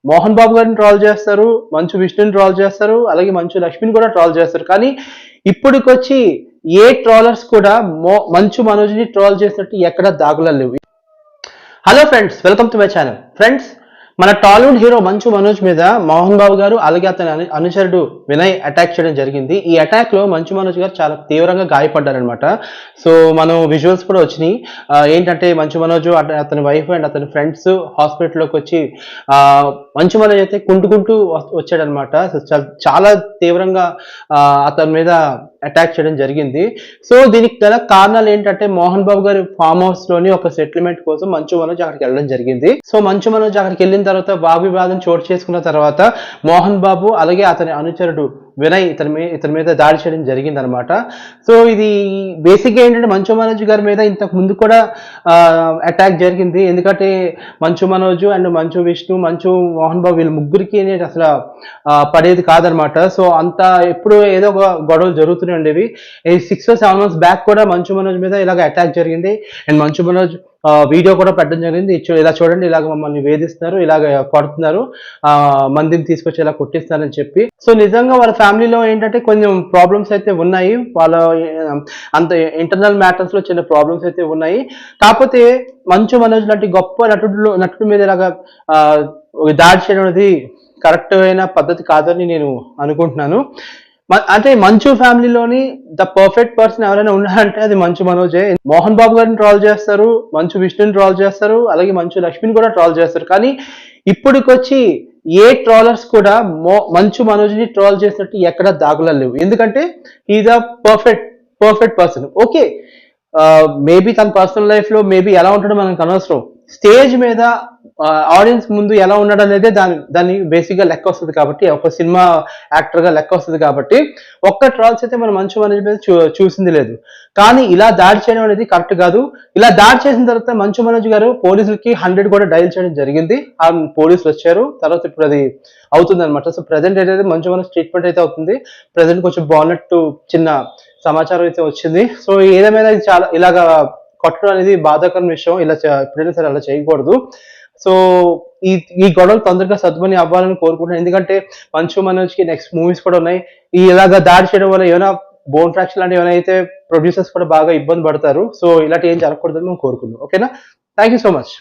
మోహన్ బాబు గారిని ట్రోల్ చేస్తారు, మంచు విష్ణుని ట్రోల్ చేస్తారు, అలాగే మంచు లక్ష్మిని కూడా ట్రోల్ చేస్తారు. కానీ ఇప్పటికొచ్చి ఏ ట్రోలర్స్ కూడా మంచు మనోజ్ని ట్రోల్ చేసినట్టు ఎక్కడ దాఖలాలు లేవు. Hello friends, welcome to my channel. Friends, మన టాలీవుడ్ హీరో మంచు మనోజ్ మీద మోహన్ బాబు గారు అలాగే అతని అనుచరుడు వినయ్ అటాక్ చేయడం జరిగింది. ఈ అటాక్ లో మంచు మనోజ్ గారు చాలా తీవ్రంగా గాయపడ్డారనమాట. సో మనం విజువల్స్ కూడా వచ్చినాయి. ఏంటంటే మంచు మనోజ్ అతని వైఫ్ అండ్ అతని ఫ్రెండ్స్ హాస్పిటల్లోకి వచ్చి మంచు మనోజ్ అయితే కుంటుకుంటూ వచ్చాడనమాట. చాలా తీవ్రంగా అతని మీద అటాక్ చేయడం జరిగింది. సో దీనికి గల కారణాలు ఏంటంటే మోహన్ బాబు గారి ఫామ్ హౌస్ లోని ఒక సెటిల్మెంట్ కోసం మంచు మనోజ్ అక్కడికి వెళ్ళడం జరిగింది. సో మంచు మనోజ్ అక్కడికి వెళ్ళిన తర్వాత వాగ్వివాదం చోటు చేసుకున్న తర్వాత మోహన్ బాబు అలాగే అతని అనుచరుడు వినయ్ ఇతని మీద దాడి చేయడం జరిగింది అనమాట. సో ఇది బేసిక్గా ఏంటంటే మంచు మనోజ్ గారి మీద ఇంతకు ముందు కూడా అటాక్ జరిగింది. ఎందుకంటే మంచు మనోజ్ అండ్ మంచు విష్ణు, మంచు మోహన్ బాబు వీళ్ళ ముగ్గురికి అసలు పడేది కాదనమాట. సో అంత ఎప్పుడు ఏదో ఒక గొడవలు జరుగుతూనే ఉండేవి. 6 or 7 months బ్యాక్ కూడా మంచు మనోజ్ మీద ఇలాగ అటాక్ జరిగింది. అండ్ మంచు మనోజ్ వీడియో కూడా పెట్టడం జరిగింది. ఇలా చూడండి, ఇలాగ మమ్మల్ని వేధిస్తున్నారు, ఇలాగ కొడుతున్నారు, మందిని తీసుకొచ్చి ఇలా కొట్టిస్తారని చెప్పి. సో నిజంగా వాళ్ళ ఫ్యామిలీలో ఏంటంటే కొంచెం ప్రాబ్లమ్స్ అయితే ఉన్నాయి. వాళ్ళ అంత ఇంటర్నల్ మ్యాటర్స్ లో చిన్న ప్రాబ్లమ్స్ అయితే ఉన్నాయి. కాకపోతే మంచు మనోజ్ లాంటి గొప్ప నటుడి మీద ఇలాగా దాడి చేయడం అనేది కరెక్ట్ అయిన పద్ధతి కాదని నేను అనుకుంటున్నాను. అంటే మంచు ఫ్యామిలీలోని ద పర్ఫెక్ట్ పర్సన్ ఎవరైనా ఉన్నారంటే అది మంచు మనోజే. మోహన్ బాబు గారిని ట్రోల్ చేస్తారు, మంచు విష్ణుని ట్రోల్ చేస్తారు, అలాగే మంచు లక్ష్మిని కూడా ట్రోల్ చేస్తారు. కానీ ఇప్పటికొచ్చి ఏ ట్రోలర్స్ కూడా మంచు మనోజ్ని ట్రోల్ చేసినట్టు ఎక్కడ దాఖలాలు లేవు. ఎందుకంటే is a perfect person. Okay, maybe తన పర్సనల్ లైఫ్ లో మేబీ ఎలా ఉంటాడో మనకు అనవసరం. స్టేజ్ మీద ఆడియన్స్ ముందు ఎలా ఉన్నాడు అనేది దాన్ని బేసిక్ గా లెక్క వస్తుంది. కాబట్టి ఒక సినిమా యాక్టర్ గా లెక్క వస్తుంది. కాబట్టి ఒక్క ట్రాల్స్ అయితే మనం మంచు మనోజ్ మీద చూసింది లేదు. కానీ ఇలా దాడి చేయడం అనేది కరెక్ట్ కాదు. ఇలా దాడి చేసిన తర్వాత మంచు మనోజ్ గారు పోలీసులకి 100 కూడా డైల్ చేయడం జరిగింది. ఆ పోలీసులు వచ్చారు. తర్వాత ఇప్పుడు అది అవుతుంది అనమాట. సో ప్రెసెంట్ అయితే మంచు మనోజ్ ట్రీట్మెంట్ అయితే అవుతుంది. ప్రెసెంట్ కొంచెం బాగున్నట్టు చిన్న సమాచారం అయితే వచ్చింది. సో ఏదేమైనా చాలా ఇలాగా కొట్టడం అనేది బాధాకరమైన విషయం. ఇలా ఎప్పుడైనా సరే అలా చేయకూడదు. సో ఈ గొడవలు తొందరగా సద్దుమని అవ్వాలని కోరుకుంటున్నాను. ఎందుకంటే మంచు మనోజ్ కి నెక్స్ట్ మూవీస్ కూడా ఉన్నాయి. ఇలాగా దాడి చేయడం వల్ల ఏమైనా బోన్ ఫ్రాక్చర్ లాంటివి ఏమైనా అయితే ప్రొడ్యూసర్స్ కూడా బాగా ఇబ్బంది పడతారు. సో ఇలాంటి ఏం జరగకూడదని మేము కోరుకుందాం. ఓకేనా? Thank you so much.